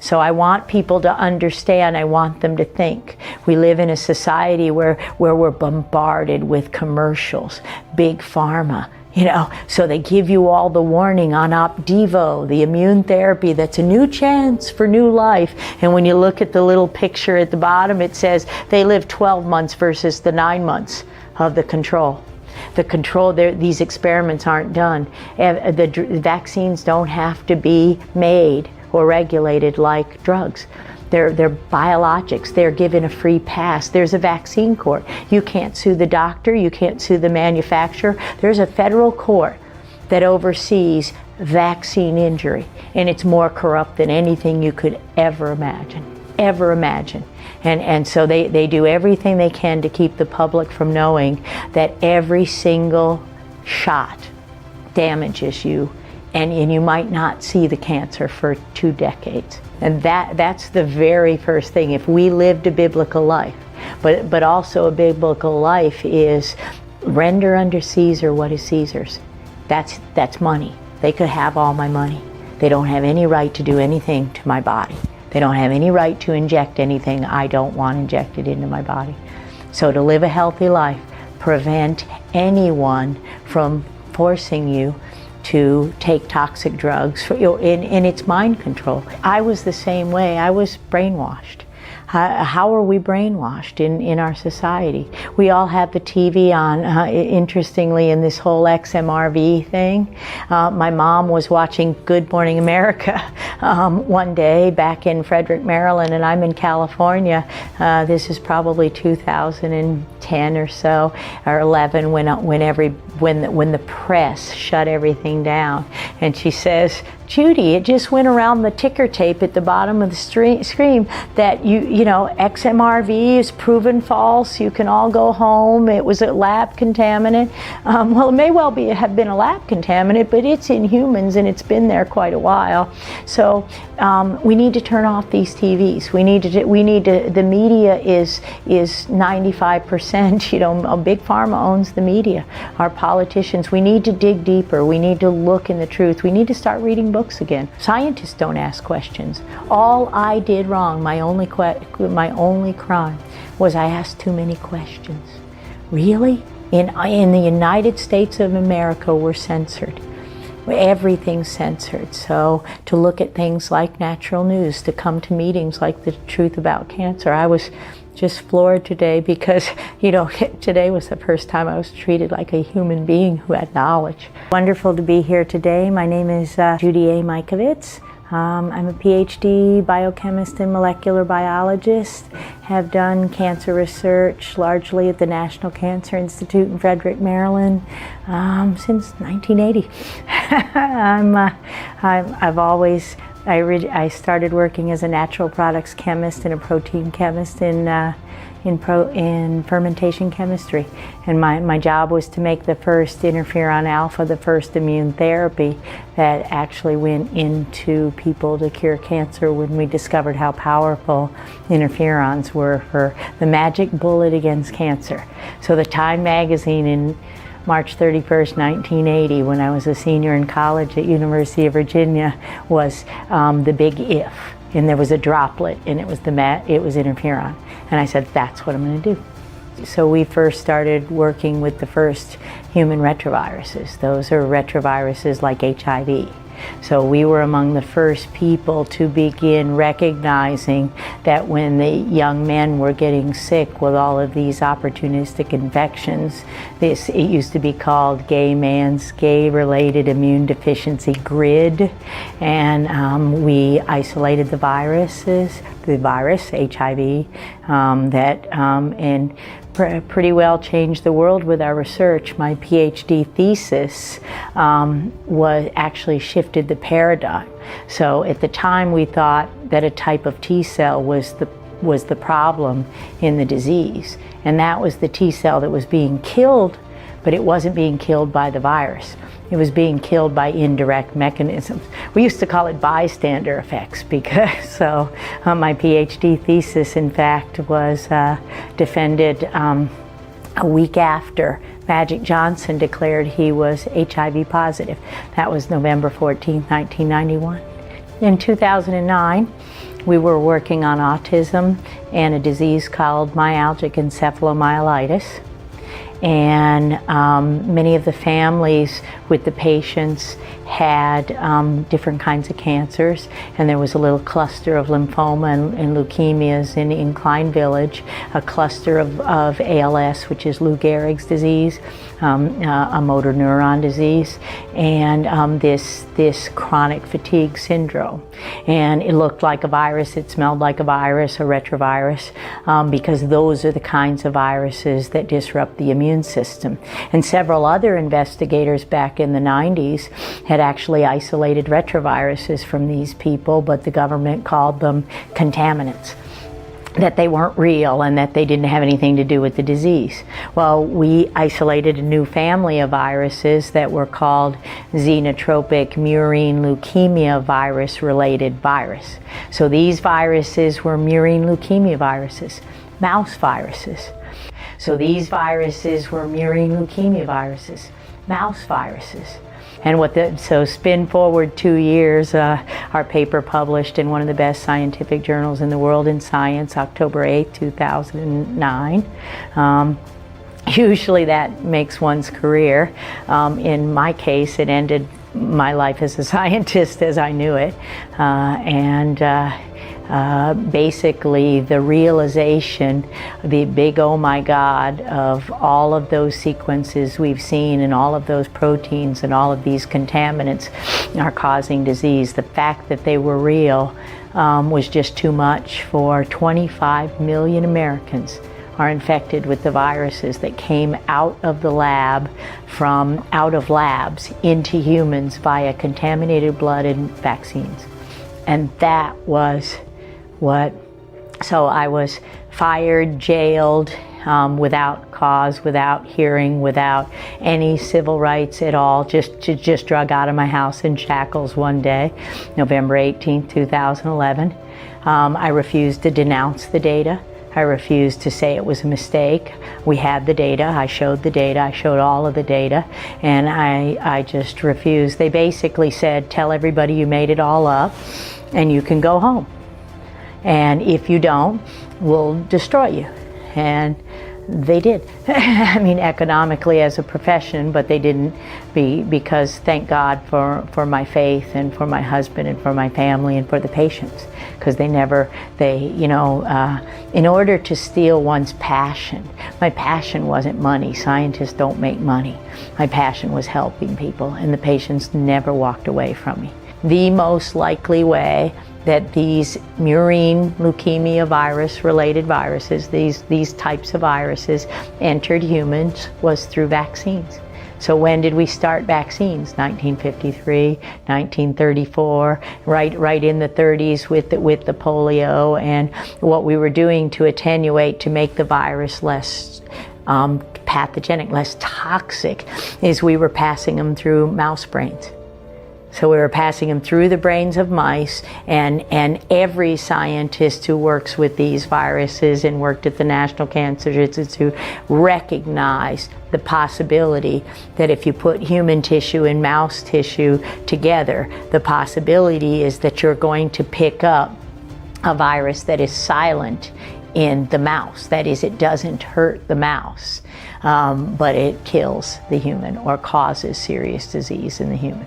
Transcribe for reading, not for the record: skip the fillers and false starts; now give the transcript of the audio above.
So I want people to understand, I want them to think. We live in a society where we're bombarded with commercials, big pharma, you know, so they give you all the warning on Opdivo, the immune therapy that's a new chance for new life. And when you look at the little picture at the bottom, it says they live 12 months versus the 9 months of the control. The control, these experiments aren't done. The vaccines don't have to be made or regulated like drugs. They're biologics. They're given a free pass. There's a vaccine court. You can't sue the doctor. You can't sue the manufacturer. There's a federal court that oversees vaccine injury, and it's more corrupt than anything you could ever imagine. And so they do everything they can to keep the public from knowing that every single shot damages you, and you might not see the cancer for 2 decades. And that's the very first thing. If we lived a biblical life, but also a biblical life is render unto Caesar what is Caesar's. That's money. They could have all my money. They don't have any right to do anything to my body. They don't have any right to inject anything I don't want injected into my body. So to live a healthy life, prevent anyone from forcing you to take toxic drugs, and it's mind control. I was the same way. I was brainwashed. How are we brainwashed in our society? We all have the TV on. Interestingly, in this whole XMRV thing, my mom was watching Good Morning America one day back in Frederick, Maryland, and I'm in California. This is probably 2010 or so, or 11, when the press shut everything down. And she says, "Judy, it just went around the ticker tape at the bottom of the screen that you know, XMRV is proven false. You can all go home. It was a lab contaminant." Well, it may well have been a lab contaminant, but it's in humans and it's been there quite a while. So we need to turn off these TVs. The media is 95%. You know, Big Pharma owns the media. Our politicians. We need to dig deeper. We need to look in the truth. We need to start reading books again. Scientists don't ask questions. All I did wrong, my only crime, was I asked too many questions. Really? In the United States of America, we're censored. Everything's censored. So to look at things like natural news, to come to meetings like The Truth About Cancer, I was just floored today because, you know, today was the first time I was treated like a human being who had knowledge. Wonderful to be here today. My name is Judy Mikovits. I'm a PhD biochemist and molecular biologist. Have done cancer research largely at the National Cancer Institute in Frederick, Maryland, since 1980. I started working as a natural products chemist and a protein chemist in fermentation chemistry, and my job was to make the first interferon alpha, the first immune therapy that actually went into people to cure cancer, when we discovered how powerful interferons were for the magic bullet against cancer. So the Time magazine in March 31st, 1980, when I was a senior in college at University of Virginia, was the big if. And there was a droplet, and it was interferon. And I said, that's what I'm going to do. So we first started working with the first human retroviruses. Those are retroviruses like HIV. So we were among the first people to begin recognizing that when the young men were getting sick with all of these opportunistic infections, it used to be called gay-related immune deficiency GRID, and we isolated the virus, HIV, and pretty well changed the world with our research. My PhD thesis actually shifted the paradigm. So at the time we thought that a type of T cell was the problem in the disease, and that was the T cell that was being killed, but it wasn't being killed by the virus. It was being killed by indirect mechanisms. We used to call it bystander effects, because my PhD thesis, in fact, was defended a week after Magic Johnson declared he was HIV positive. That was November 14, 1991. In 2009, We were working on autism and a disease called myalgic encephalomyelitis. And many of the families with the patients had different kinds of cancers, and there was a little cluster of lymphoma and leukemias in Incline Village, a cluster of ALS, which is Lou Gehrig's disease, a motor neuron disease, and this chronic fatigue syndrome. And it looked like a virus, it smelled like a virus, a retrovirus, because those are the kinds of viruses that disrupt the immune system. And several other investigators back in the 90s had actually isolated retroviruses from these people, but the government called them contaminants, that they weren't real and that they didn't have anything to do with the disease. Well, we isolated a new family of viruses that were called xenotropic murine leukemia virus related virus. So these viruses were murine leukemia viruses, mouse viruses. So these viruses were murine leukemia viruses, mouse viruses. And so spin forward 2 years, our paper published in one of the best scientific journals in the world in Science, October 8, 2009. Usually that makes one's career. In my case, it ended my life as a scientist as I knew it. Basically the realization, the big oh my God of all of those sequences we've seen and all of those proteins and all of these contaminants are causing disease. The fact that they were real was just too much. For 25 million Americans are infected with the viruses that came out of the lab, from out of labs into humans via contaminated blood and vaccines. And that was so I was fired, jailed, without cause, without hearing, without any civil rights at all, just drug out of my house in shackles one day, November 18, 2011. I refused to denounce the data. I refused to say it was a mistake. We had the data, I showed the data, I showed all of the data, and I just refused. They basically said, tell everybody you made it all up and you can go home. And if you don't, we'll destroy you. And they did. I mean, economically as a profession, but they didn't, because thank God for my faith and for my husband and for my family and for the patients. Because in order to steal one's passion, my passion wasn't money. Scientists don't make money. My passion was helping people, and the patients never walked away from me. The most likely way that these murine leukemia virus related viruses, these types of viruses entered humans was through vaccines. So when did we start vaccines? 1953, 1934, right in the 30s with the polio, and what we were doing to attenuate, to make the virus less pathogenic, less toxic, is we were passing them through mouse brains. So we were passing them through the brains of mice, and every scientist who works with these viruses and worked at the National Cancer Institute recognized the possibility that if you put human tissue and mouse tissue together, the possibility is that you're going to pick up a virus that is silent in the mouse. That is, it doesn't hurt the mouse, but it kills the human or causes serious disease in the human.